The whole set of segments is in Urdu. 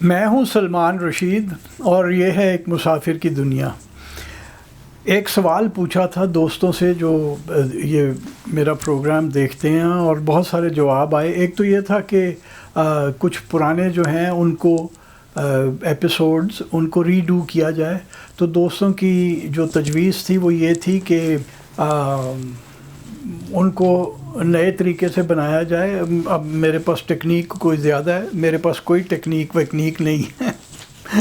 میں ہوں سلمان رشید اور یہ ہے ایک مسافر کی دنیا۔ ایک سوال پوچھا تھا دوستوں سے جو یہ میرا پروگرام دیکھتے ہیں اور بہت سارے جواب آئے۔ ایک تو یہ تھا کہ کچھ پرانے جو ہیں ان کو ایپیسوڈز ان کو ری ڈو کیا جائے، تو دوستوں کی جو تجویز تھی وہ یہ تھی کہ ان کو نئے طریقے سے بنایا جائے۔ اب میرے پاس ٹیکنیک کوئی زیادہ ہے، میرے پاس کوئی ٹیکنیک ویکنیک نہیں ہے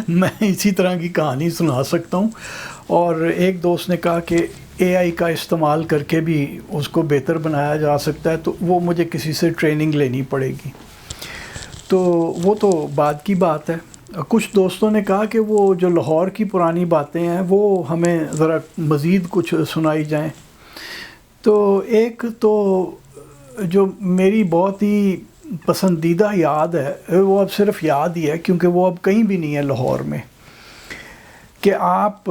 میں اسی طرح کی کہانی سنا سکتا ہوں۔ اور ایک دوست نے کہا کہ اے آئی کا استعمال کر کے بھی اس کو بہتر بنایا جا سکتا ہے، تو وہ مجھے کسی سے ٹریننگ لینی پڑے گی، تو وہ تو بعد کی بات ہے۔ کچھ دوستوں نے کہا کہ وہ جو لاہور کی پرانی باتیں ہیں وہ ہمیں ذرا مزید کچھ سنائی جائیں۔ تو ایک تو جو میری بہت ہی پسندیدہ یاد ہے، وہ اب صرف یاد ہی ہے کیونکہ وہ اب کہیں بھی نہیں ہے لاہور میں، کہ آپ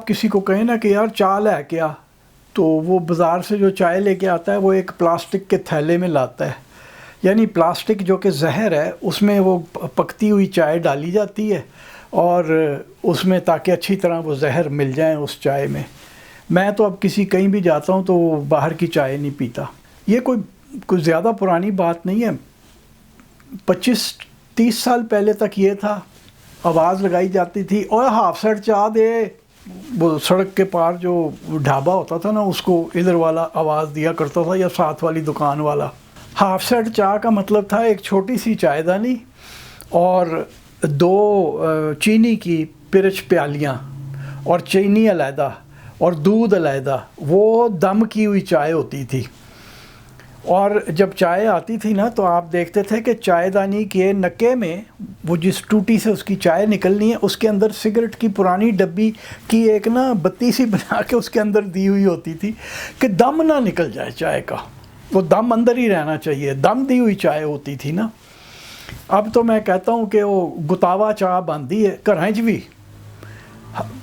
کسی کو کہیں نا کہ یار چائے لے کے آ، تو وہ بازار سے جو چائے لے کے آتا ہے وہ ایک پلاسٹک کے تھیلے میں لاتا ہے، یعنی پلاسٹک جو کہ زہر ہے اس میں وہ پکتی ہوئی چائے ڈالی جاتی ہے اور اس میں تاکہ اچھی طرح وہ زہر مل جائیں اس چائے میں۔ میں تو اب کہیں بھی جاتا ہوں تو وہ باہر کی چائے نہیں پیتا۔ یہ کوئی زیادہ پرانی بات نہیں ہے، 25-30 سال پہلے تک یہ تھا، آواز لگائی جاتی تھی اوے ہاف سیٹ چائے دے، وہ سڑک کے پار جو ڈھابا ہوتا تھا نا اس کو ادھر والا آواز دیا کرتا تھا یا ساتھ والی دکان والا۔ ہاف سیٹ چائے کا مطلب تھا ایک چھوٹی سی چائے دانی اور 2 چینی کی پرچ پیالیاں اور چینی علیحدہ اور دودھ علیحدہ، وہ دم کی ہوئی چائے ہوتی تھی۔ اور جب چائے آتی تھی نا تو آپ دیکھتے تھے کہ چائے دانی کے نکے میں وہ جس ٹوٹی سے اس کی چائے نکلنی ہے اس کے اندر سگریٹ کی پرانی ڈبی کی ایک نا بتی سی بنا کے اس کے اندر دی ہوئی ہوتی تھی کہ دم نہ نکل جائے چائے کا، وہ دم اندر ہی رہنا چاہیے، دم دی ہوئی چائے ہوتی تھی نا۔ اب تو میں کہتا ہوں کہ وہ گتاوا چائے بنتی ہے گھراں بھی،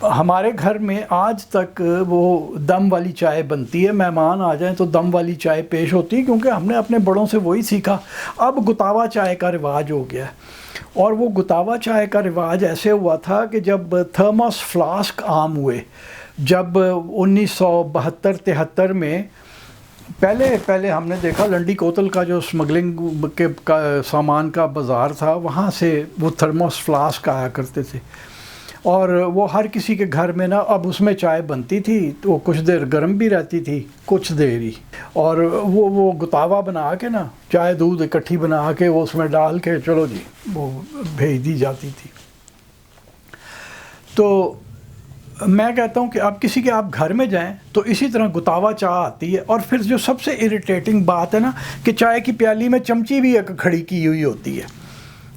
ہمارے گھر میں آج تک وہ دم والی چائے بنتی ہے، مہمان آ جائیں تو دم والی چائے پیش ہوتی ہے کیونکہ ہم نے اپنے بڑوں سے وہی سیکھا۔ اب گتاوا چائے کا رواج ہو گیا ہے، اور وہ گتاوا چائے کا رواج ایسے ہوا تھا کہ جب تھرموس فلاسک عام ہوئے، جب 1972-73 میں پہلے ہم نے دیکھا لنڈی کوتل کا جو اسمگلنگ کے سامان کا بازار تھا وہاں سے وہ تھرموس فلاسک آیا کرتے تھے، اور وہ ہر کسی کے گھر میں نا اب اس میں چائے بنتی تھی تو وہ کچھ دیر گرم بھی رہتی تھی کچھ دیر ہی، اور وہ گتاوا بنا کے نا چائے دودھ اکٹھی بنا کے وہ اس میں ڈال کے چلو جی وہ بھیج دی جاتی تھی۔ تو میں کہتا ہوں کہ آپ کسی کے آپ گھر میں جائیں تو اسی طرح گتاوا چائے آتی ہے، اور پھر جو سب سے اریٹیٹنگ بات ہے نا کہ چائے کی پیالی میں چمچی بھی ایک کھڑی کی ہوئی ہوتی ہے،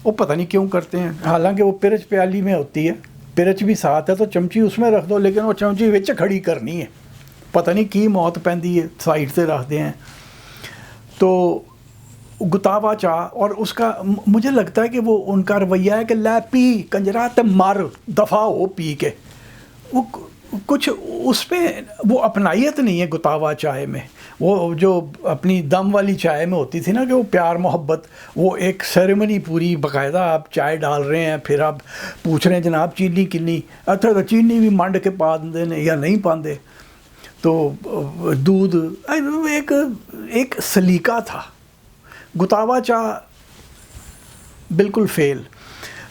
وہ پتہ نہیں کیوں کرتے ہیں، حالانکہ وہ پرچ پیالی میں ہوتی ہے، پرچ بھی ساتھ ہے تو چمچی اس میں رکھ دو، لیکن وہ چمچی وچ کھڑی کرنی ہے، پتہ نہیں کی موت پیندی ہے، سائڈ سے رکھتے ہیں۔ تو گتاوا چائے، اور اس کا مجھے لگتا ہے کہ وہ ان کا رویہ ہے کہ لے پی کنجرا تے مر دفع ہو پی کے، وہ کچھ اس پہ وہ اپنائیت نہیں ہے گتاوا چائے میں۔ وہ جو اپنی دم والی چائے میں ہوتی تھی نا کہ وہ پیار محبت، وہ ایک سیریمنی پوری باقاعدہ، آپ چائے ڈال رہے ہیں پھر آپ پوچھ رہے ہیں جناب چینی کنی، اچھا تو چینی بھی منڈ کے پا دیں یا نہیں پاندے، تو دودھ ایک سلیقہ تھا۔ گتاوا چائے بالکل فیل۔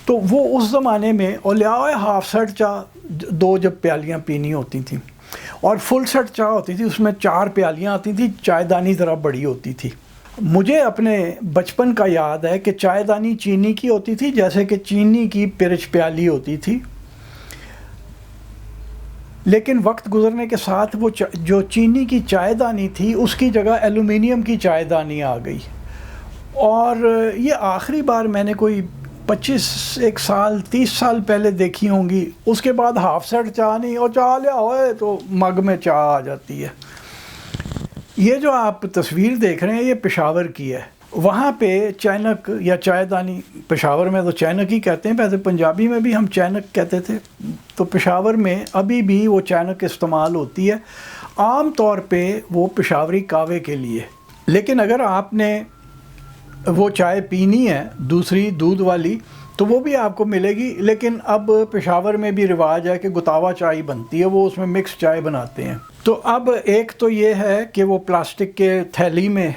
تو وہ اس زمانے میں اور لیا ہاف سیٹ چائے 2 جب پیالیاں پینی ہوتی تھیں، اور فل سیٹ چائے ہوتی تھی اس میں 4 پیالیاں آتی تھیں، چائے دانی ذرا بڑی ہوتی تھی۔ مجھے اپنے بچپن کا یاد ہے کہ چائے دانی چینی کی ہوتی تھی، جیسے کہ چینی کی پرچ پیالی ہوتی تھی، لیکن وقت گزرنے کے ساتھ وہ جو چینی کی چائے دانی تھی اس کی جگہ ایلومینیم کی چائے دانی آ گئی، اور یہ آخری بار میں نے کوئی 25 سال 30 سال پہلے دیکھی ہوں گی۔ اس کے بعد ہاف سیٹ چائے نہیں، اور چائے لیا ہوئے تو مگ میں چائے آ جاتی ہے۔ یہ جو آپ تصویر دیکھ رہے ہیں یہ پشاور کی ہے، وہاں پہ چینک یا چائے دانی، پشاور میں تو چینک ہی کہتے ہیں، ویسے پنجابی میں بھی ہم چینک کہتے تھے، تو پشاور میں ابھی بھی وہ چینک استعمال ہوتی ہے، عام طور پہ وہ پشاوری کاوے کے لیے۔ لیکن اگر آپ نے وہ چائے پینی ہے دوسری دودھ والی تو وہ بھی آپ کو ملے گی. لیکن اب پشاور میں بھی رواج ہے کہ گتاوا چائے بنتی ہے, وہ اس میں مکس چائے بناتے ہیں. تو اب ایک تو یہ ہے کہ وہ پلاسٹک کے تھیلی میں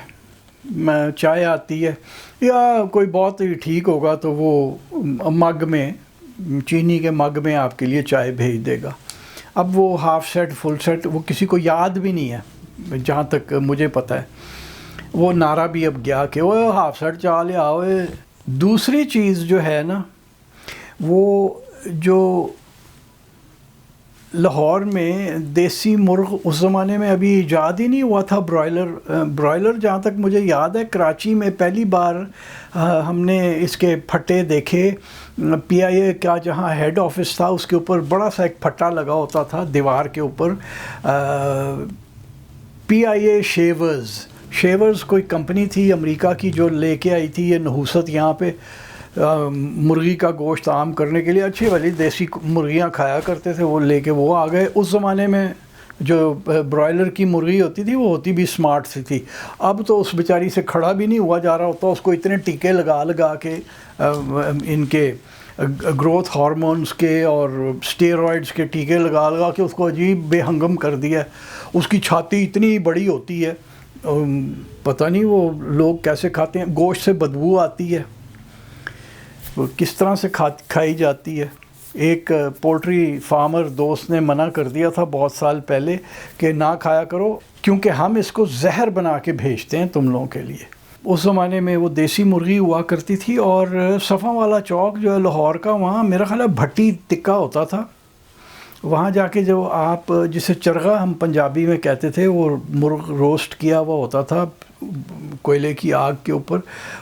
چائے آتی ہے, یا کوئی بہت ہی ٹھیک ہوگا تو وہ مگ میں, چینی کے مگ میں آپ کے لیے چائے بھیج دے گا. اب وہ ہاف سیٹ فل سیٹ وہ کسی کو یاد بھی نہیں ہے جہاں تک مجھے پتہ ہے. وہ نعرہ بھی اب گیا کہ وہ ہاف سیٹ چا لے آؤ. دوسری چیز جو ہے نا, وہ جو لاہور میں دیسی مرغ اس زمانے میں ابھی ایجاد ہی نہیں ہوا تھا, برائلر جہاں تک مجھے یاد ہے کراچی میں پہلی بار ہم نے اس کے پھٹے دیکھے. پی آئی اے کا جہاں ہیڈ آفس تھا اس کے اوپر بڑا سا ایک پھٹا لگا ہوتا تھا دیوار کے اوپر, پی آئی اے شیورز کوئی کمپنی تھی امریکہ کی جو لے کے آئی تھی یہ نحوست یہاں پہ مرغی کا گوشت عام کرنے کے لیے. اچھی والی دیسی مرغیاں کھایا کرتے تھے, وہ لے کے وہ آ گئے. اس زمانے میں جو برائلر کی مرغی ہوتی تھی وہ ہوتی بھی سمارٹ سی تھی. اب تو اس بیچاری سے کھڑا بھی نہیں ہوا جا رہا ہوتا, اس کو اتنے ٹیکے لگا کے ان کے گروتھ ہارمونز کے اور اسٹیرائڈز کے ٹیکے لگا کے اس کو عجیب بے ہنگم کر دیا. اس کی چھاتی اتنی بڑی ہوتی ہے, پتہ نہیں وہ لوگ کیسے کھاتے ہیں. گوشت سے بدبو آتی ہے, وہ کس طرح سے کھائی جاتی ہے. ایک پولٹری فارمر دوست نے منع کر دیا تھا بہت سال پہلے کہ نہ کھایا کرو کیونکہ ہم اس کو زہر بنا کے بھیجتے ہیں تم لوگوں کے لیے. اس زمانے میں وہ دیسی مرغی ہوا کرتی تھی. اور صفا والا چوک جو ہے لاہور کا, وہاں میرا خیال ہے بھٹی ٹکا ہوتا تھا. وہاں جا کے جو آپ جسے چرغا ہم پنجابی میں کہتے تھے, وہ مرغ روسٹ کیا ہوا ہوتا تھا کوئلے کی آگ کے اوپر,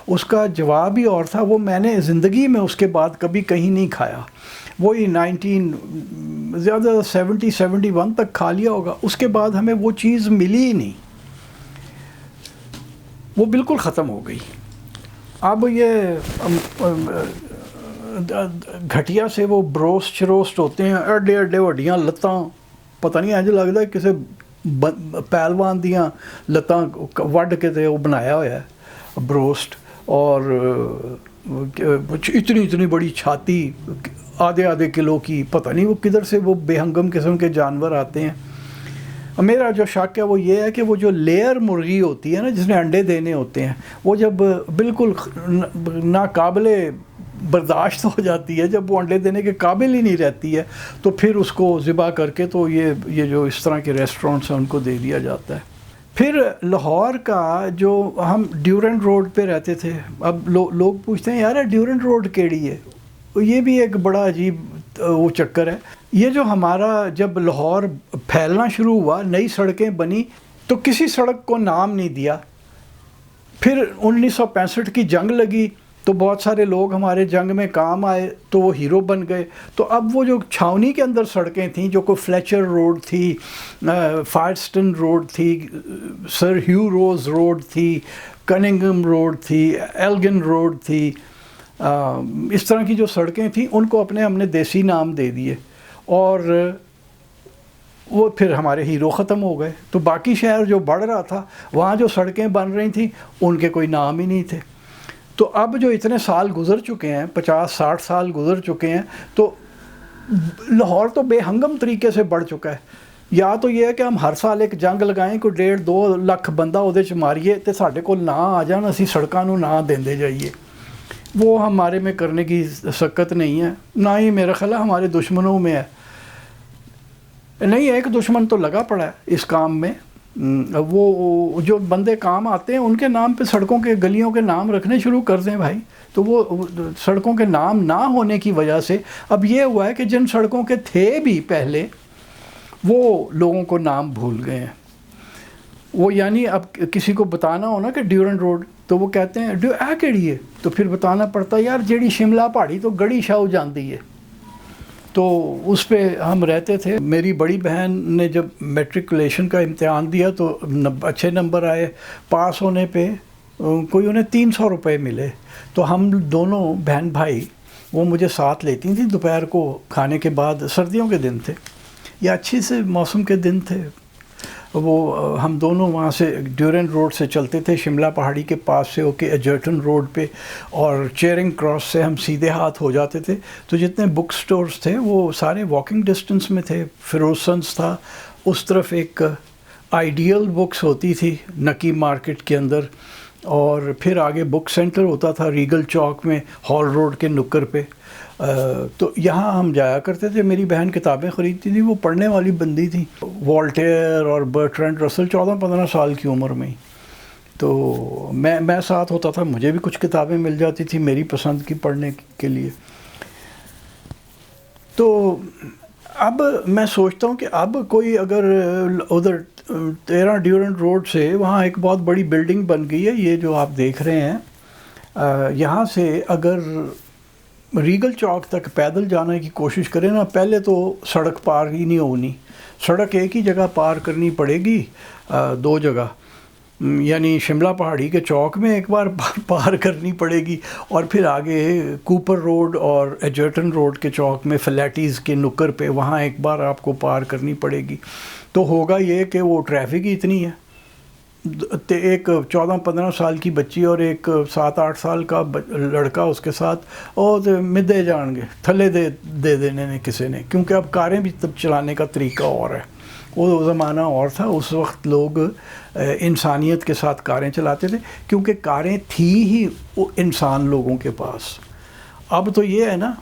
اس کا جواب ہی اور تھا. وہ میں نے زندگی میں اس کے بعد کبھی کہیں نہیں کھایا. وہی 70-71 تک کھا لیا ہوگا. اس کے بعد ہمیں وہ چیز ملی ہی نہیں, وہ بالکل ختم ہو گئی. اب یہ گھٹیا سے وہ بروسٹ ہوتے ہیں, ایڈے وڈیاں لتاں, پتہ نہیں انج لگتا ہے کسے پہلوان دیاں لتاں وڈ کے تے وہ بنایا ہوا ہے بروسٹ. اور اتنی بڑی چھاتی, آدھے کلو کی, پتہ نہیں وہ کدھر سے وہ بے ہنگم قسم کے جانور آتے ہیں. میرا جو شک ہے وہ یہ ہے کہ وہ جو لیئر مرغی ہوتی ہے نا جس نے انڈے دینے ہوتے ہیں, وہ جب بالکل ناقابل برداشت ہو جاتی ہے, جب وہ انڈے دینے کے قابل ہی نہیں رہتی ہے, تو پھر اس کو ذبح کر کے تو یہ جو اس طرح کے ریسٹورنٹس ہیں ان کو دے دیا جاتا ہے. پھر لاہور کا جو ہم ڈیورنٹ روڈ پہ رہتے تھے, اب لوگ پوچھتے ہیں یار ڈیورنٹ روڈ کیڑی ہے, یہ بھی ایک بڑا عجیب وہ چکر ہے. یہ جو ہمارا جب لاہور پھیلنا شروع ہوا, نئی سڑکیں بنی, تو کسی سڑک کو نام نہیں دیا. پھر 1965 کی جنگ لگی تو بہت سارے لوگ ہمارے جنگ میں کام آئے تو وہ ہیرو بن گئے. تو اب وہ جو چھاونی کے اندر سڑکیں تھیں, جو کوئی فلیچر روڈ تھی, فائرسٹن روڈ تھی, سر ہیو روز روڈ تھی, کننگم روڈ تھی, ایلگن روڈ تھی, اس طرح کی جو سڑکیں تھیں ان کو ہم نے دیسی نام دے دیے. اور وہ پھر ہمارے ہیرو ختم ہو گئے. تو باقی شہر جو بڑھ رہا تھا وہاں جو سڑکیں بن رہی تھیں ان کے کوئی نام ہی نہیں تھے. تو اب جو اتنے سال گزر چکے ہیں, 50-60 سال گزر چکے ہیں, تو لاہور تو بے ہنگم طریقے سے بڑھ چکا ہے. یا تو یہ ہے کہ ہم ہر سال ایک جنگ لگائیں, کوئی 1.5-2 لاکھ بندہ وہ ماریے تو سارے کو نہ آ جان, اسی سڑکوں نہ دے جائیے. وہ ہمارے میں کرنے کی سکت نہیں ہے, نہ ہی میرا خیال ہے ہمارے دشمنوں میں ہے. نہیں, ایک دشمن تو لگا پڑا ہے اس کام میں. وہ جو بندے کام آتے ہیں ان کے نام پہ سڑکوں کے گلیوں کے نام رکھنے شروع کر دیں بھائی. تو وہ سڑکوں کے نام نہ ہونے کی وجہ سے اب یہ ہوا ہے کہ جن سڑکوں کے تھے بھی پہلے وہ لوگوں کو نام بھول گئے ہیں. وہ یعنی اب کسی کو بتانا ہونا کہ ڈیورنٹ روڈ, تو وہ کہتے ہیں اے کیڑی ہے, تو پھر بتانا پڑتا ہے یار جیڑی شملہ پہاڑی تو گڑی شاؤ جاندی ہے. تو اس پہ ہم رہتے تھے. میری بڑی بہن نے جب میٹریکولیشن کا امتحان دیا تو اچھے نمبر آئے. پاس ہونے پہ کوئی انہیں 300 روپے ملے. تو ہم دونوں بہن بھائی وہ مجھے ساتھ لیتی تھیں دوپہر کو کھانے کے بعد. سردیوں کے دن تھے یا اچھی سے موسم کے دن تھے. وہ ہم دونوں وہاں سے ڈیورنٹ روڈ سے چلتے تھے، شملہ پہاڑی کے پاس سے ہو کے ایجرٹن روڈ پہ، اور چیئرنگ کراس سے ہم سیدھے ہاتھ ہو جاتے تھے. تو جتنے بک سٹورز تھے وہ سارے واکنگ ڈسٹنس میں تھے. فیروزسنس تھا اس طرف، ایک آئیڈیل بکس ہوتی تھی نکی مارکیٹ کے اندر، اور پھر آگے بک سینٹر ہوتا تھا ریگل چوک میں ہال روڈ کے نکر پہ. تو یہاں ہم جایا کرتے تھے. میری بہن کتابیں خریدتی تھی، وہ پڑھنے والی بندی تھی، والٹیئر اور برٹرینڈ رسل 14-15 سال کی عمر میں ہی. تو میں ساتھ ہوتا تھا، مجھے بھی کچھ کتابیں مل جاتی تھی میری پسند کی پڑھنے کے لیے. تو اب میں سوچتا ہوں کہ اب کوئی اگر ادھر 13 ڈیورنٹ روڈ سے وہاں ایک بہت بڑی بلڈنگ بن گئی ہے، یہ جو آپ دیکھ رہے ہیں، یہاں سے اگر ریگل چوک تک پیدل جانے کی کوشش کریں نا، پہلے تو سڑک پار ہی نہیں ہونی. سڑک ایک ہی جگہ پار کرنی پڑے گی، 2 جگہ، یعنی شملہ پہاڑی کے چوک میں ایک بار پار کرنی پڑے گی، اور پھر آگے کوپر روڈ اور ایجرٹن روڈ کے چوک میں فلیٹیز کے نکر پہ وہاں ایک بار آپ کو پار کرنی پڑے گی. تو ہوگا یہ کہ وہ ٹریفک ہی اتنی ہے، ایک 14-15 سال کی بچی اور ایک 7-8 سال کا لڑکا اس کے ساتھ، اور مدے جان گے تھلے دے دینے نے کسی نے، کیونکہ اب کاریں بھی تب چلانے کا طریقہ اور ہے. وہ زمانہ اور تھا، اس وقت لوگ انسانیت کے ساتھ کاریں چلاتے تھے، کیونکہ کاریں تھی ہی انسان لوگوں کے پاس. اب تو یہ ہے نا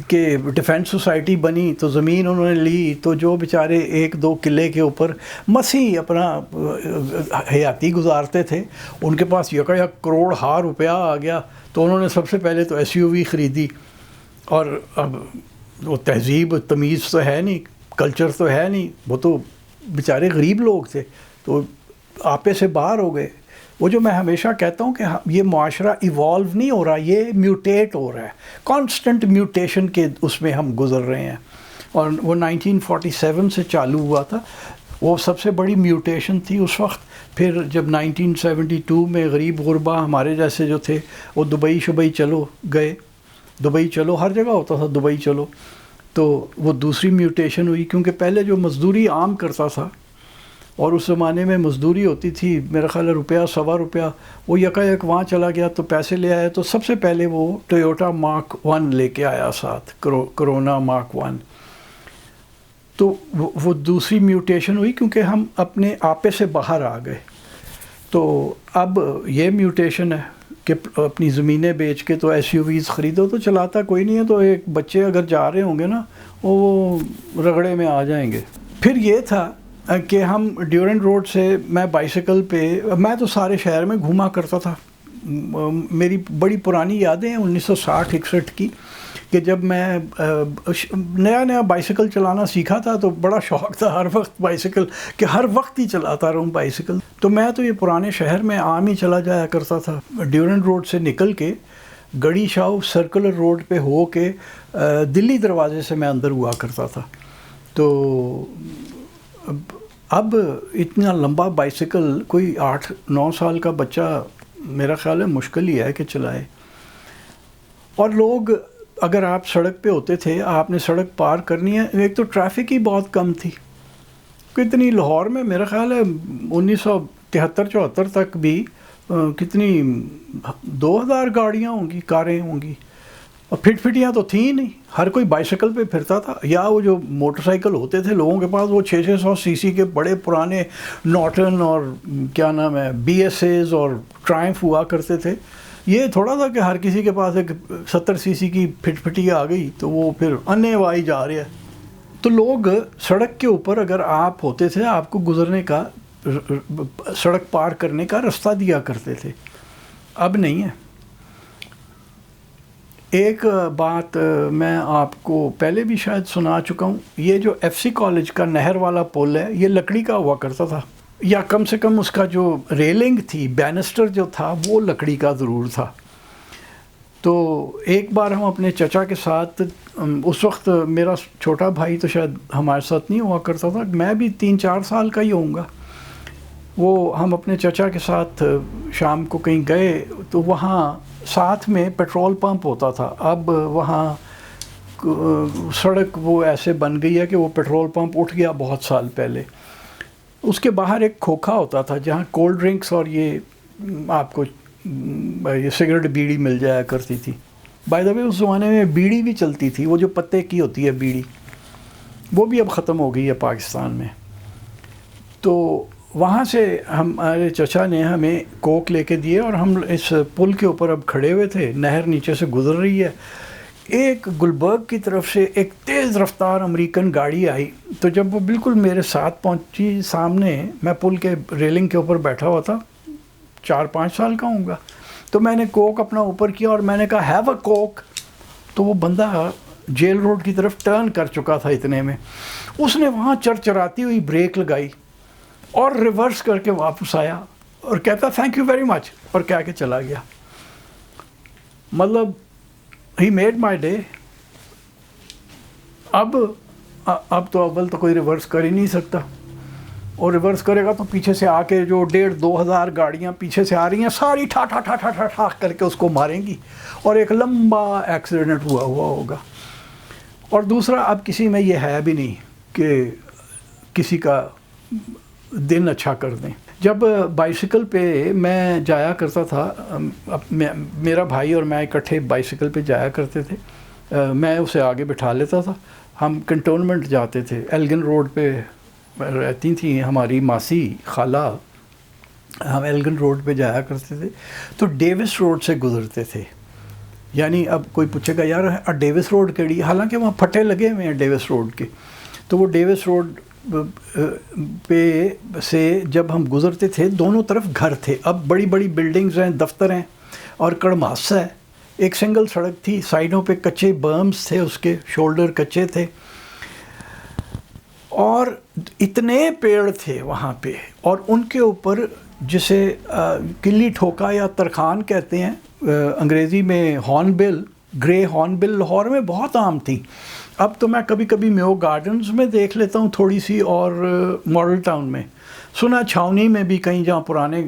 کہ ڈیفینس سوسائٹی بنی تو زمین انہوں نے لی، تو جو بیچارے 1-2 قلعے کے اوپر مسیح اپنا حیاتی گزارتے تھے، ان کے پاس یک کروڑ ہار روپیہ آ گیا، تو انہوں نے سب سے پہلے تو SUV خریدی. اور اب وہ تہذیب تمیز تو ہے نہیں، کلچر تو ہے نہیں، وہ تو بیچارے غریب لوگ تھے، تو آپے سے باہر ہو گئے. وہ جو میں ہمیشہ کہتا ہوں کہ یہ معاشرہ ایوالو نہیں ہو رہا، یہ میوٹیٹ ہو رہا ہے، کانسٹنٹ میوٹیشن کے اس میں ہم گزر رہے ہیں. اور وہ 1947 سے چالو ہوا تھا، وہ سب سے بڑی میوٹیشن تھی اس وقت. پھر جب 1972 میں غریب غربا ہمارے جیسے جو تھے وہ دبئی چلو گئے، دبئی چلو ہر جگہ ہوتا تھا، دبئی چلو. تو وہ دوسری میوٹیشن ہوئی، کیونکہ پہلے جو مزدوری عام کرتا تھا، اور اس زمانے میں مزدوری ہوتی تھی میرا خیال ہے روپیہ 1.25، وہ یکا وہاں چلا گیا تو پیسے لے آیا. تو سب سے پہلے وہ ٹویوٹا مارک 1 لے کے آیا ساتھ، کرونا مارک 1. تو وہ دوسری میوٹیشن ہوئی، کیونکہ ہم اپنے آپے سے باہر آ گئے. تو اب یہ میوٹیشن ہے کہ اپنی زمینیں بیچ کے تو SUVs خریدو، تو چلاتا کوئی نہیں ہے، تو ایک بچے اگر جا رہے ہوں گے نا وہ رگڑے میں آ جائیں گے. پھر یہ تھا کہ ہم ڈیورنٹ روڈ سے، میں بائیسیکل پہ، میں تو سارے شہر میں گھوما کرتا تھا. میری بڑی پرانی یادیں ہیں 1960-61 کی، کہ جب میں نیا بائیسیکل چلانا سیکھا تھا تو بڑا شوق تھا ہر وقت بائیسیکل، کہ ہر وقت ہی چلاتا رہوں بائیسیکل. تو میں تو یہ پرانے شہر میں عام ہی چلا جایا کرتا تھا. ڈیورنٹ روڈ سے نکل کے گڑی شاہ سرکولر روڈ پہ ہو کے دلی دروازے سے میں اندر ہوا کرتا تھا. تو اب اتنا لمبا بائیسیکل کوئی 8-9 سال کا بچہ میرا خیال ہے مشکل ہی ہے کہ چلائے. اور لوگ، اگر آپ سڑک پہ ہوتے تھے، آپ نے سڑک پار کرنی ہے، ایک تو ٹریفک ہی بہت کم تھی. کتنی لاہور میں میرا خیال ہے 1973-74 تک بھی کتنی 2000 گاڑیاں ہوں گی، کاریں ہوں گی، اور پھٹیاں تو تھیں نہیں. ہر کوئی بائیسیکل پہ پھرتا تھا، یا وہ جو موٹر سائیکل ہوتے تھے لوگوں کے پاس، وہ 600 cc کے بڑے پرانے نارٹن اور کیا نام ہے BSAs اور ٹرائمف ہوا کرتے تھے. یہ تھوڑا تھا کہ ہر کسی کے پاس ایک 70 cc کی پھٹی آ گئی تو وہ پھر انے وائی جا رہا ہے. تو لوگ سڑک کے اوپر اگر آپ ہوتے تھے، آپ کو گزرنے کا، سڑک پار کرنے کا رستہ دیا کرتے تھے. اب نہیں ہے. ایک بات میں آپ کو پہلے بھی شاید سنا چکا ہوں، یہ جو FC کالج کا نہر والا پل ہے، یہ لکڑی کا ہوا کرتا تھا، یا کم سے کم اس کا جو ریلنگ تھی، بینسٹر جو تھا، وہ لکڑی کا ضرور تھا. تو ایک بار ہم اپنے چچا کے ساتھ، اس وقت میرا چھوٹا بھائی تو شاید ہمارے ساتھ نہیں ہوا کرتا تھا، میں بھی 3-4 سال کا ہی ہوں گا. وہ ہم اپنے چچا کے ساتھ شام کو کہیں گئے، تو وہاں ساتھ میں پیٹرول پمپ ہوتا تھا. اب وہاں سڑک وہ ایسے بن گئی ہے کہ وہ پیٹرول پمپ اٹھ گیا بہت سال پہلے. اس کے باہر ایک کھوکھا ہوتا تھا جہاں کولڈ ڈرنکس اور یہ آپ کو یہ سگریٹ بیڑی مل جایا کرتی تھی. بائی دا وے اس زمانے میں بیڑی بھی چلتی تھی, وہ جو پتے کی ہوتی ہے بیڑی, وہ بھی اب ختم ہو گئی ہے پاکستان میں. تو وہاں سے ہمارے چچا نے ہمیں کوک لے کے دیے اور ہم اس پل کے اوپر اب کھڑے ہوئے تھے, نہر نیچے سے گزر رہی ہے. ایک گلبرگ کی طرف سے ایک تیز رفتار امریکن گاڑی آئی, تو جب وہ بالکل میرے ساتھ پہنچی سامنے, میں پل کے ریلنگ کے اوپر بیٹھا ہوا تھا, 4-5 سال کا ہوں گا, تو میں نے کوک اپنا اوپر کیا اور میں نے کہا ہیو اے کوک. تو وہ بندہ جیل روڈ کی طرف ٹرن کر چکا تھا اتنے میں, اس نے وہاں چرچراتی ہوئی بریک لگائی اور ریورس کر کے واپس آیا اور کہتا تھینک یو ویری مچ, اور کہہ کے چلا گیا. مطلب ہی میڈ مائی ڈے. اب تو اول تو کوئی ریورس کر ہی نہیں سکتا, اور ریورس کرے گا تو پیچھے سے آ کے جو 1,500-2 ہزار گاڑیاں پیچھے سے آ رہی ہیں ساری ٹھا ٹھا ٹھا ٹھا ٹھا ٹھا کر کے اس کو ماریں گی, اور ایک لمبا ایکسیڈنٹ ہوا ہوگا. اور دوسرا, اب کسی میں یہ ہے بھی نہیں کہ کسی کا دن اچھا کر دیں. جب بائیسیکل پہ میں جایا کرتا تھا, میرا بھائی اور میں اکٹھے بائیسیکل پہ جایا کرتے تھے, میں اسے آگے بٹھا لیتا تھا. ہم کنٹونمنٹ جاتے تھے, ایلگن روڈ پہ رہتی تھیں ہماری ماسی خالہ, ہم ایلگن روڈ پہ جایا کرتے تھے. تو ڈیوس روڈ سے گزرتے تھے. یعنی اب کوئی پوچھے گا یار ڈیوس روڈ کیڑی, حالانکہ وہاں پھٹے لگے ہوئے ہیں ڈیوس روڈ کے. تو وہ ڈیوس روڈ پہ سے جب ہم گزرتے تھے دونوں طرف گھر تھے. اب بڑی بڑی بلڈنگز ہیں, دفتر ہیں, اور کڑماسا ہے. ایک سنگل سڑک تھی, سائڈوں پہ کچے برمز تھے, اس کے شولڈر کچے تھے, اور اتنے پیڑ تھے وہاں پہ, اور ان کے اوپر جسے کلی ٹھوکا یا ترخان کہتے ہیں انگریزی میں, ہارن بل, گرے ہارن بل لاہور میں بہت عام تھی. اب تو میں کبھی کبھی میو گارڈنز میں دیکھ لیتا ہوں تھوڑی سی, اور ماڈل ٹاؤن میں. سنا چھاونی میں بھی کہیں جہاں پرانے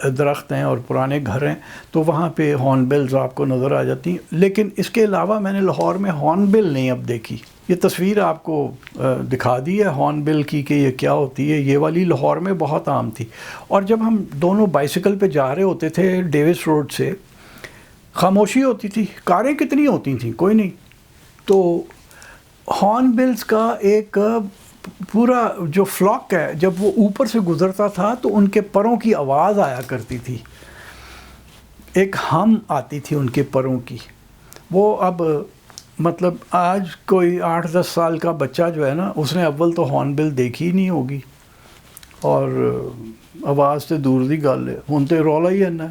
درخت ہیں اور پرانے گھر ہیں تو وہاں پہ ہارن بلز آپ کو نظر آ جاتی ہیں. لیکن اس کے علاوہ میں نے لاہور میں ہارن بل نہیں اب دیکھی. یہ تصویر آپ کو دکھا دی ہے ہارن بل کی کہ یہ کیا ہوتی ہے. یہ والی لاہور میں بہت عام تھی. اور جب ہم دونوں بائیسیکل پہ جا رہے ہوتے تھے ڈیوس روڈ سے, خاموشی ہوتی تھی, کاریں کتنی ہوتی تھیں, کوئی نہیں. تو ہارن بلز کا ایک پورا جو فلاک ہے, جب وہ اوپر سے گزرتا تھا تو ان کے پروں کی آواز آیا کرتی تھی, ایک ہم آتی تھی ان کے پروں کی. وہ اب مطلب آج کوئی 8-10 سال کا بچہ جو ہے نا, اس نے اول تو ہارن بل دیکھی ہی نہیں ہوگی, اور آواز سے دور دی گل ہے, ہن تے رولا ہی ہے نا,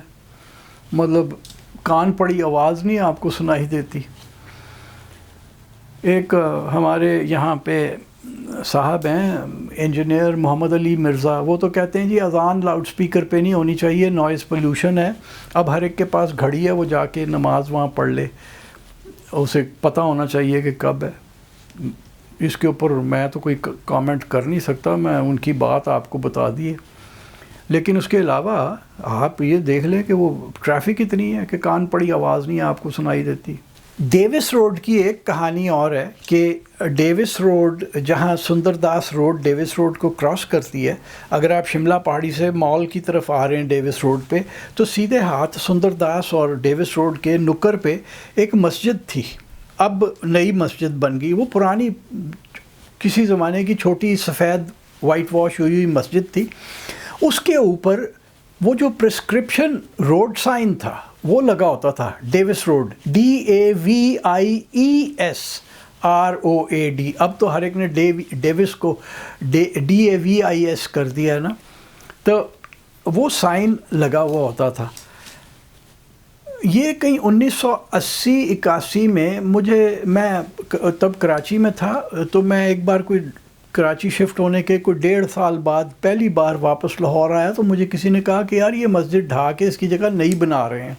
مطلب کان پڑی آواز نہیں آپ کو سنائی دیتی. ایک ہمارے یہاں پہ صاحب ہیں انجینئر محمد علی مرزا, وہ تو کہتے ہیں جی اذان لاؤڈ سپیکر پہ نہیں ہونی چاہیے, نوائز پولیوشن ہے. اب ہر ایک کے پاس گھڑی ہے, وہ جا کے نماز وہاں پڑھ لے, اسے پتہ ہونا چاہیے کہ کب ہے. اس کے اوپر میں تو کوئی کامنٹ کر نہیں سکتا, میں ان کی بات آپ کو بتا دیے. لیکن اس کے علاوہ آپ یہ دیکھ لیں کہ وہ ٹریفک اتنی ہے کہ کان پڑی آواز نہیں آپ کو سنائی دیتی. ڈیوس روڈ کی ایک کہانی اور ہے کہ ڈیوس روڈ, جہاں سندر داس روڈ ڈیوس روڈ کو کراس کرتی ہے, اگر آپ شملہ پہاڑی سے مال کی طرف آ رہے ہیں ڈیوس روڈ پہ, تو سیدھے ہاتھ سندر داس اور ڈیوس روڈ کے نکر پہ ایک مسجد تھی. اب نئی مسجد بن گئی, وہ پرانی کسی زمانے کی چھوٹی سفید وائٹ واش ہوئی مسجد تھی. اس کے اوپر وہ جو پرسکرپشن روڈ سائن تھا وہ لگا ہوتا تھا, ڈیوس روڈ, DAVIES ROAD. اب تو ہر ایک نے ڈیوس کو DAVIS کر دیا ہے نا. تو وہ سائن لگا ہوا ہوتا تھا. یہ کہیں 1980-81 میں میں تب کراچی میں تھا, تو میں ایک بار کوئی کراچی شفٹ ہونے کے کوئی 1.5 سال بعد پہلی بار واپس لاہور آیا, تو مجھے کسی نے کہا کہ یار یہ مسجد ڈھا کے اس کی جگہ نئی بنا رہے ہیں.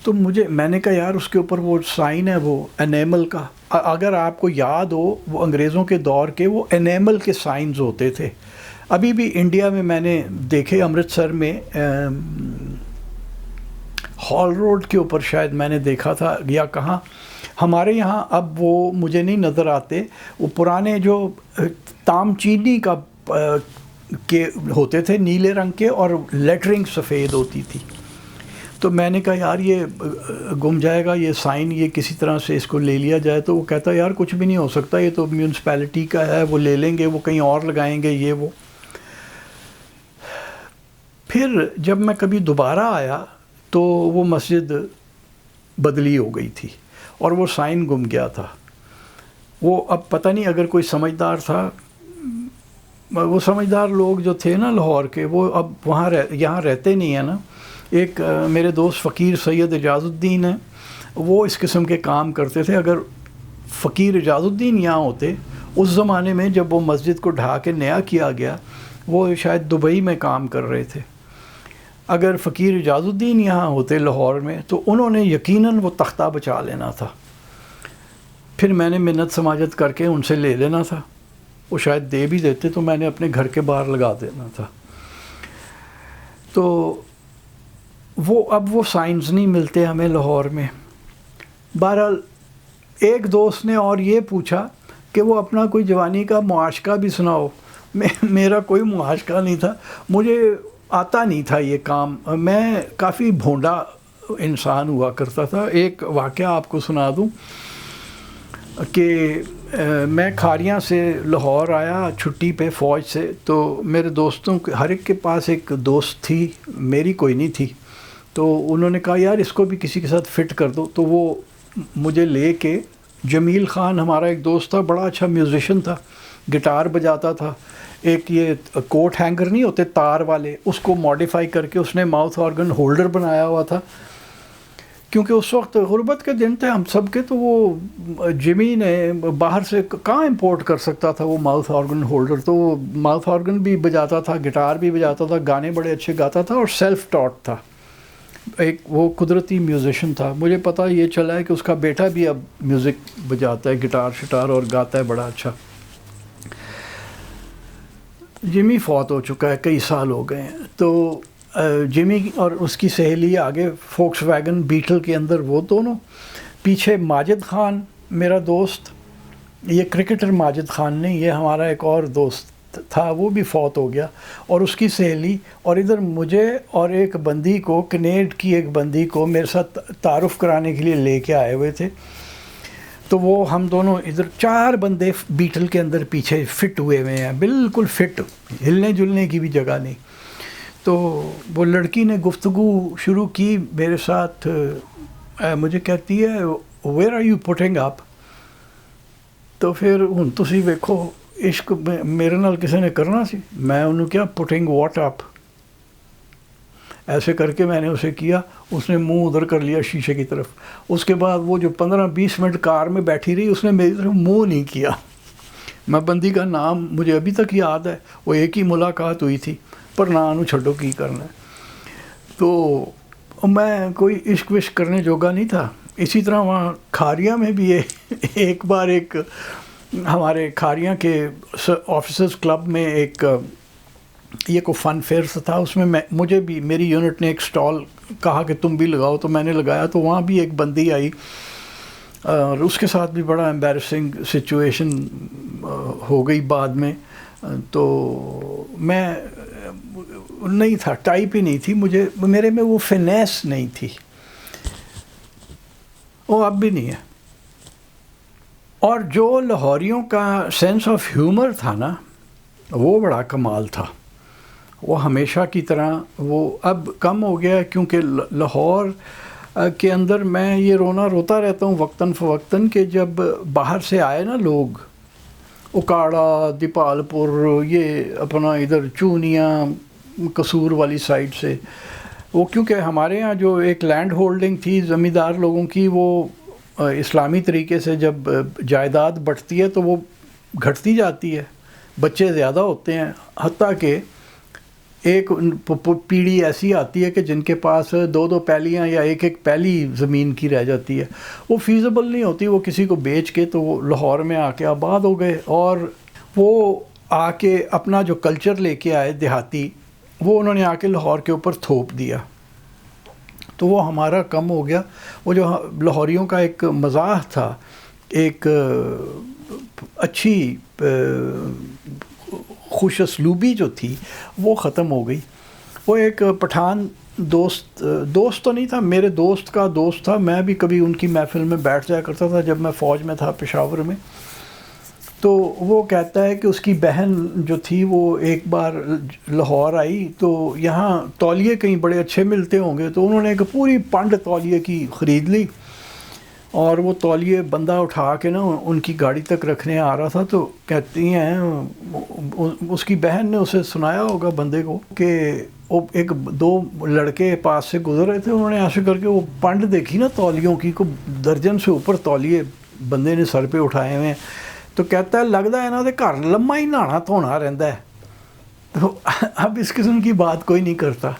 تو میں نے کہا یار اس کے اوپر وہ سائن ہے وہ انیمل کا, اگر آپ کو یاد ہو وہ انگریزوں کے دور کے وہ انیمل کے سائنز ہوتے تھے. ابھی بھی انڈیا میں نے دیکھے, امرتسر میں ہال روڈ کے اوپر شاید میں نے دیکھا تھا یا کہاں. ہمارے یہاں اب وہ مجھے نہیں نظر آتے, وہ پرانے جو تام چینی کا کے ہوتے تھے نیلے رنگ کے اور لیٹرنگ سفید ہوتی تھی. تو میں نے کہا یار یہ گم جائے گا یہ سائن, یہ کسی طرح سے اس کو لے لیا جائے. تو وہ کہتا یار کچھ بھی نہیں ہو سکتا, یہ تو میونسپیلٹی کا ہے, وہ لے لیں گے, وہ کہیں اور لگائیں گے یہ وہ. پھر جب میں کبھی دوبارہ آیا تو وہ مسجد بدلی ہو گئی تھی اور وہ سائن گم گیا تھا. وہ اب پتہ نہیں اگر کوئی سمجھدار تھا, وہ سمجھدار لوگ جو تھے نا لاہور کے, وہ اب وہاں یہاں رہتے نہیں ہیں نا. ایک میرے دوست فقیر سید اعجاز الدین ہیں, وہ اس قسم کے کام کرتے تھے. اگر فقیر اعجاز الدین یہاں ہوتے اس زمانے میں جب وہ مسجد کو ڈھا کے نیا کیا گیا, وہ شاید دبئی میں کام کر رہے تھے. اگر فقیر اعجاز الدین یہاں ہوتے لاہور میں تو انہوں نے یقیناً وہ تختہ بچا لینا تھا. پھر میں نے منت سماجت کر کے ان سے لے لینا تھا, وہ شاید دے بھی دیتے تو میں نے اپنے گھر کے باہر لگا دینا تھا. تو اب وہ سائنز نہیں ملتے ہمیں لاہور میں. بہرحال ایک دوست نے اور یہ پوچھا کہ وہ اپنا کوئی جوانی کا معاشقہ بھی سناؤ. میرا کوئی معاشقہ نہیں تھا, مجھے آتا نہیں تھا یہ کام, میں کافی بھونڈا انسان ہوا کرتا تھا. ایک واقعہ آپ کو سنا دوں کہ میں کھاریاں سے لاہور آیا چھٹی پہ فوج سے. تو میرے دوستوں کے ہر ایک کے پاس ایک دوست تھی, میری کوئی نہیں تھی. تو انہوں نے کہا یار اس کو بھی کسی کے ساتھ فٹ کر دو. تو وہ مجھے لے کے, جمیل خان ہمارا ایک دوست تھا, بڑا اچھا میوزیشین تھا, گٹار بجاتا تھا. ایک یہ کوٹ ہینگر نہیں ہوتے تار والے, اس کو ماڈیفائی کر کے اس نے ماؤتھ آرگن ہولڈر بنایا ہوا تھا. کیونکہ اس وقت غربت کے دن تھے ہم سب کے, تو وہ جمی نے باہر سے کہاں امپورٹ کر سکتا تھا وہ ماؤتھ آرگن ہولڈر. تو وہ ماؤتھ آرگن بھی بجاتا تھا, گٹار بھی بجاتا تھا, گانے بڑے اچھے گاتا تھا اور سیلف ٹاٹ تھا. ایک وہ قدرتی میوزیشین تھا. مجھے پتہ یہ چلا ہے کہ اس کا بیٹا بھی اب میوزک بجاتا ہے, گٹار شٹار, اور گاتا ہے بڑا اچھا. جمی فوت ہو چکا ہے, کئی سال ہو گئے ہیں. تو جمی اور اس کی سہیلی آگے فوکس ویگن بیٹل کے اندر, وہ دونوں پیچھے ماجد خان میرا دوست, یہ کرکٹر ماجد خان نہیں, یہ ہمارا ایک اور دوست تھا, وہ بھی فوت ہو گیا, اور اس کی سہیلی, اور ادھر مجھے اور ایک بندی کو, کنیڈ کی ایک بندی کو میرے ساتھ تعارف کرانے کے لیے لے کے آئے ہوئے تھے. تو وہ ہم دونوں ادھر 4 بندے بیٹل کے اندر پیچھے فٹ ہوئے ہوئے ہیں, بالکل فٹ, ہلنے جلنے کی بھی جگہ نہیں. تو وہ لڑکی نے گفتگو شروع کی میرے ساتھ, مجھے کہتی ہے ویئر آر یو پٹنگ اپ. تو پھر ہن تسی ویکھو عشق میرے نال کسی نے کرنا سی, میں انہوں کیا پٹنگ واٹ اپ, ایسے کر کے میں نے اسے کیا. اس نے منہ ادھر کر لیا شیشے کی طرف. اس کے بعد وہ جو 15-20 منٹ کار میں بیٹھی رہی, اس نے میری طرف منہ نہیں کیا. میں بندی کا نام مجھے ابھی تک یاد ہے, وہ ایک ہی ملاقات ہوئی تھی, پر نہ انہوں چھڈو کی کرنا ہے. تو میں کوئی عشق وشق کرنے جوگا نہیں تھا. اسی طرح وہاں کھاریاں میں بھی ایک بار ایک ہمارے کھاریاں کے آفیسرز کلب میں ایک یہ کو فن فیئر تھا. اس میں مجھے بھی میری یونٹ نے ایک سٹال کہا کہ تم بھی لگاؤ, تو میں نے لگایا. تو وہاں بھی ایک بندی آئی اور اس کے ساتھ بھی بڑا ایمبیرسنگ سچویشن ہو گئی بعد میں. تو میں نہیں تھا, ٹائپ ہی نہیں تھی مجھے, میرے میں وہ فنیس نہیں تھی, وہ اب بھی نہیں ہے. اور جو لاہوریوں کا سینس آف ہیومر تھا نا, وہ بڑا کمال تھا. وہ ہمیشہ کی طرح وہ اب کم ہو گیا, کیونکہ لاہور کے اندر میں یہ روتا رہتا ہوں وقتاً فوقتاً کہ جب باہر سے آئے نا لوگ, اکاڑا, دیپال پور, یہ اپنا ادھر چونیاں, قصور والی سائڈ سے, وہ کیونکہ ہمارے ہاں جو ایک لینڈ ہولڈنگ تھی زمیندار لوگوں کی, وہ اسلامی طریقے سے جب جائیداد بڑھتی ہے تو وہ گھٹتی جاتی ہے, بچے زیادہ ہوتے ہیں, حتیٰ کہ ایک پیڑھی ایسی آتی ہے کہ جن کے پاس 2 پیلیاں یا ایک پیلی زمین کی رہ جاتی ہے. وہ فیزیبل نہیں ہوتی, وہ کسی کو بیچ کے تو وہ لاہور میں آ کے آباد ہو گئے, اور وہ آ کے اپنا جو کلچر لے کے آئے دیہاتی, وہ انہوں نے آ کے لاہور کے اوپر تھوپ دیا. تو وہ ہمارا کم ہو گیا. وہ جو لاہوریوں کا ایک مزاح تھا, ایک اچھی خوش اسلوبی جو تھی وہ ختم ہو گئی. وہ ایک پٹھان دوست تو نہیں تھا، میرے دوست کا دوست تھا. میں بھی کبھی ان کی محفل میں بیٹھ جایا کرتا تھا جب میں فوج میں تھا پشاور میں. تو وہ کہتا ہے کہ اس کی بہن جو تھی وہ ایک بار لاہور آئی تو یہاں تولیے کہیں بڑے اچھے ملتے ہوں گے، تو انہوں نے ایک پوری پنڈ تولیے کی خرید لی اور وہ تولیے بندہ اٹھا کے نا ان کی گاڑی تک رکھنے آ رہا تھا. تو کہتی ہیں اس کی بہن نے اسے سنایا ہوگا بندے کو کہ وہ ایک دو لڑکے پاس سے گزر رہے تھے، انہوں نے ایسے کر کے وہ پنڈ دیکھی نا تولیوں کی، کو درجن سے اوپر تولیے بندے نے سر پہ اٹھائے ہوئے ہیں. تو کہتا ہے لگتا ہے نا تو گھر لمحہ ہی نہانا دھونا رہتا ہے. تو اب اس قسم کی بات کوئی نہیں کرتا.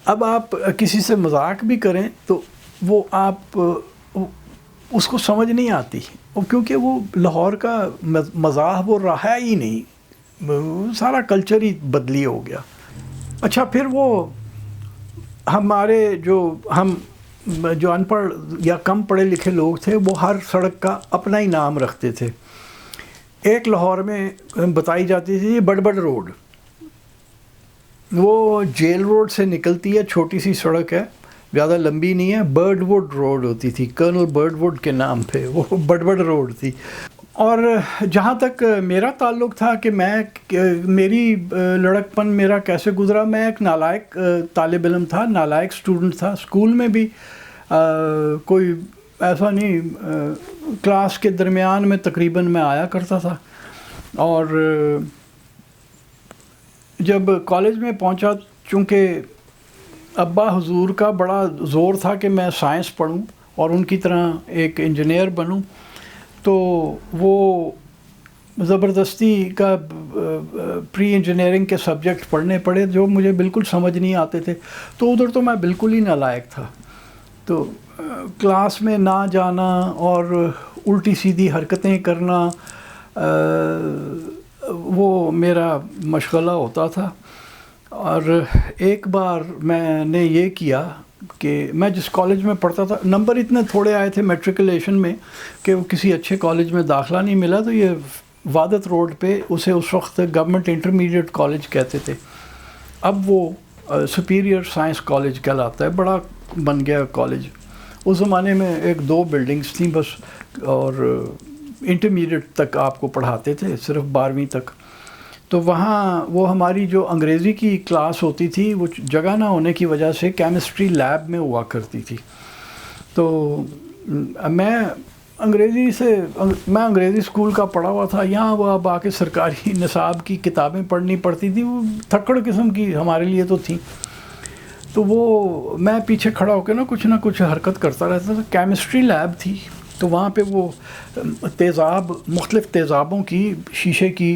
اب آپ کسی سے مذاق بھی کریں تو وہ آپ اس کو سمجھ نہیں آتی، کیونکہ وہ لاہور کا مزاح وہ رہا ہی نہیں، سارا کلچر ہی بدلی ہو گیا. اچھا پھر وہ ہمارے ہم جو ان پڑھ یا کم پڑھے لکھے لوگ تھے وہ ہر سڑک کا اپنا ہی نام رکھتے تھے. ایک لاہور میں بتائی جاتی تھی بڑبڑ روڈ، وہ جیل روڈ سے نکلتی ہے، چھوٹی سی سڑک ہے، زیادہ لمبی نہیں ہے. برڈ ووڈ روڈ ہوتی تھی، کرنل برڈ ووڈ کے نام پہ وہ بڑبڑ روڈ تھی. اور جہاں تک میرا تعلق تھا کہ میری لڑکپن میرا کیسے گزرا، میں ایک نالائق طالب علم تھا، نالائق اسٹوڈنٹ تھا. اسکول میں بھی کوئی ایسا نہیں، کلاس کے درمیان میں تقریباً میں آیا کرتا تھا. اور جب کالج میں پہنچا، چونکہ ابا حضور کا بڑا زور تھا کہ میں سائنس پڑھوں اور ان کی طرح ایک انجینئر بنوں، تو وہ زبردستی کا پری انجینئرنگ کے سبجیکٹ پڑھنے پڑے جو مجھے بالکل سمجھ نہیں آتے تھے. تو ادھر تو میں بالکل ہی نالائق تھا. تو کلاس میں نہ جانا اور الٹی سیدھی حرکتیں کرنا وہ میرا مشغلہ ہوتا تھا. اور ایک بار میں نے یہ کیا کہ میں جس کالج میں پڑھتا تھا، نمبر اتنے تھوڑے آئے تھے میٹریکولیشن میں کہ وہ کسی اچھے کالج میں داخلہ نہیں ملا. تو یہ وادت روڈ پہ اسے اس وقت گورنمنٹ انٹرمیڈیٹ کالج کہتے تھے، اب وہ سپیریئر سائنس کالج کہلاتا ہے، بڑا بن گیا کالج. اس زمانے میں ایک دو بلڈنگز تھیں بس، اور انٹرمیڈیٹ تک آپ کو پڑھاتے تھے، صرف 12ویں تک. تو وہاں وہ ہماری جو انگریزی کی کلاس ہوتی تھی وہ جگہ نہ ہونے کی وجہ سے کیمسٹری لیب میں ہوا کرتی تھی. تو میں انگریزی اسکول کا پڑھا ہوا تھا، یہاں وہ اب آ کے سرکاری نصاب کی کتابیں پڑھنی پڑتی تھی، وہ تھکڑ قسم کی ہمارے لیے تو تھیں. تو وہ میں پیچھے کھڑا ہو کے نہ کچھ حرکت کرتا رہتا تھا. کیمسٹری لیب تھی تو وہاں پہ وہ مختلف تیزابوں کی شیشے کی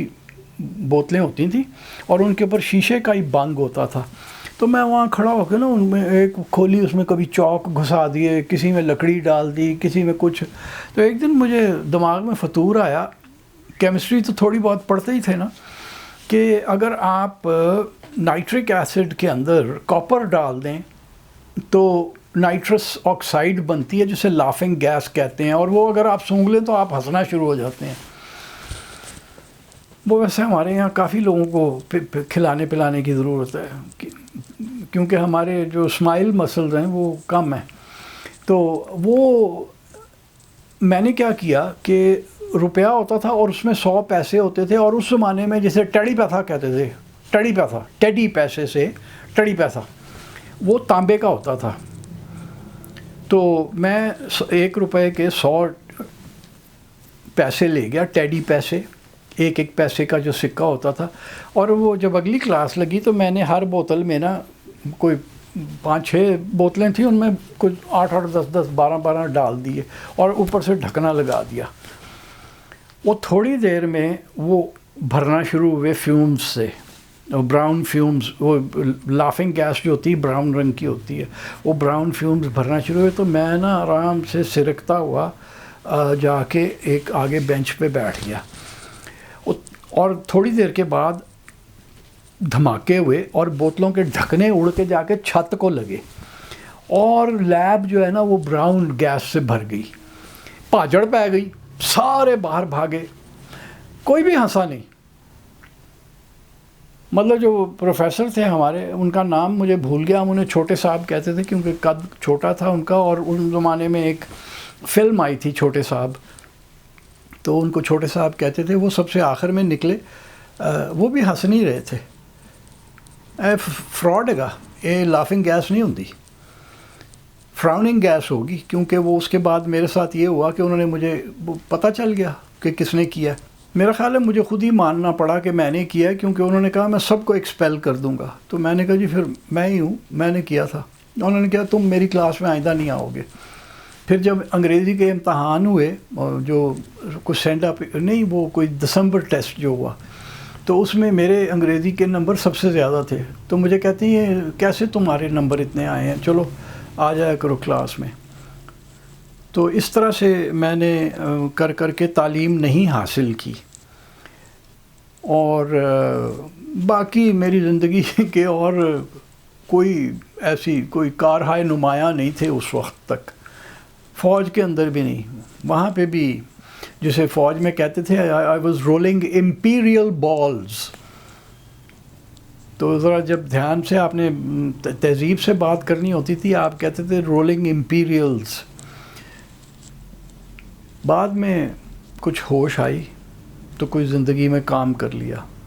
بوتلیں ہوتی تھیں اور ان کے اوپر شیشے کا ہی بنگ ہوتا تھا. تو میں وہاں کھڑا ہو کے ان میں ایک کھولی، اس میں کبھی چوک گھسا دیے، کسی میں لکڑی ڈال دی، کسی میں کچھ. تو ایک دن مجھے دماغ میں فطور آیا، کیمسٹری تو تھوڑی بہت پڑھتے ہی تھے نا، کہ اگر آپ نائٹرک ایسڈ کے اندر کاپر ڈال دیں تو نائٹرس آکسائڈ بنتی ہے جسے لافنگ گیس کہتے ہیں، اور وہ اگر آپ سونگھ لیں تو آپ ہنسنا شروع ہو جاتے ہیں. وہ ویسے ہمارے یہاں کافی لوگوں کو کھلانے پلانے کی ضرورت ہے، کیونکہ ہمارے جو اسمائل مسلز ہیں وہ کم ہیں. تو وہ میں نے کیا کیا کہ روپیہ ہوتا تھا اور اس میں 100 پیسے ہوتے تھے، اور اس زمانے میں جسے ٹیڑی پیسہ کہتے تھے، ٹیڈی پیسے سے ٹیڑی پیسہ، وہ تانبے کا ہوتا تھا. تو میں 1 روپے کے 100 پیسے لے گیا، ٹیڈی پیسے، ایک پیسے کا جو سکہ ہوتا تھا. اور وہ جب اگلی کلاس لگی تو میں نے ہر بوتل میں کوئی 5-6 بوتلیں تھیں، ان میں کچھ 8-8 10-10 12-12 ڈال دیے اور اوپر سے ڈھکنا لگا دیا. وہ تھوڑی دیر میں وہ بھرنا شروع ہوئے فیومز سے، براؤن فیومز، وہ لافنگ گیس جو ہوتی ہے براؤن رنگ کی ہوتی ہے، وہ براؤن فیومز بھرنا شروع ہوئے. تو میں آرام سے سرکتا ہوا جا کے ایک آگے بینچ پہ بیٹھ گیا، اور تھوڑی دیر کے بعد دھماکے ہوئے اور بوتلوں کے ڈھکنے اڑ کے جا کے چھت کو لگے، اور لیب جو ہے نا وہ براؤن گیس سے بھر گئی. پھاجڑ پہ گئی، سارے باہر بھاگے، کوئی بھی ہنسا نہیں. مطلب جو پروفیسر تھے ہمارے، ان کا نام مجھے بھول گیا، ہم انہیں چھوٹے صاحب کہتے تھے کیونکہ قد چھوٹا تھا ان کا، اور ان زمانے میں ایک فلم آئی تھی چھوٹے صاحب، تو ان کو چھوٹے صاحب کہتے تھے. وہ سب سے آخر میں نکلے. وہ بھی ہنس نہیں رہے تھے. فراڈ ہے گا، یہ لافنگ گیس نہیں ہوتی، فراؤننگ گیس ہوگی، کیونکہ وہ اس کے بعد میرے ساتھ یہ ہوا کہ انہوں نے مجھے پتہ چل گیا کہ کس نے کیا. میرا خیال ہے مجھے خود ہی ماننا پڑا کہ میں نے کیا، کیونکہ انہوں نے کہا میں سب کو ایکسپیل کر دوں گا. تو میں نے کہا جی پھر میں ہی ہوں، میں نے کیا تھا. انہوں نے کہا تم میری کلاس میں آئندہ نہیں آؤ گے. پھر جب انگریزی کے امتحان ہوئے، جو کچھ سینڈ اپ نہیں، وہ کوئی دسمبر ٹیسٹ جو ہوا، تو اس میں میرے انگریزی کے نمبر سب سے زیادہ تھے. تو مجھے کہتی ہیں کیسے تمہارے نمبر اتنے آئے ہیں، چلو آ جایا کرو کلاس میں. تو اس طرح سے میں نے کر کر کے تعلیم نہیں حاصل کی. اور باقی میری زندگی کے اور کوئی ایسی کوئی کارہائے نمایاں نہیں تھے اس وقت تک. فوج کے اندر بھی نہیں، وہاں پہ بھی جسے فوج میں کہتے تھے I was rolling imperial balls. تو ذرا جب دھیان سے آپ نے تہذیب سے بات کرنی ہوتی تھی، آپ کہتے تھے رولنگ امپیریلز. بعد میں کچھ ہوش آئی تو کوئی زندگی میں کام کر لیا.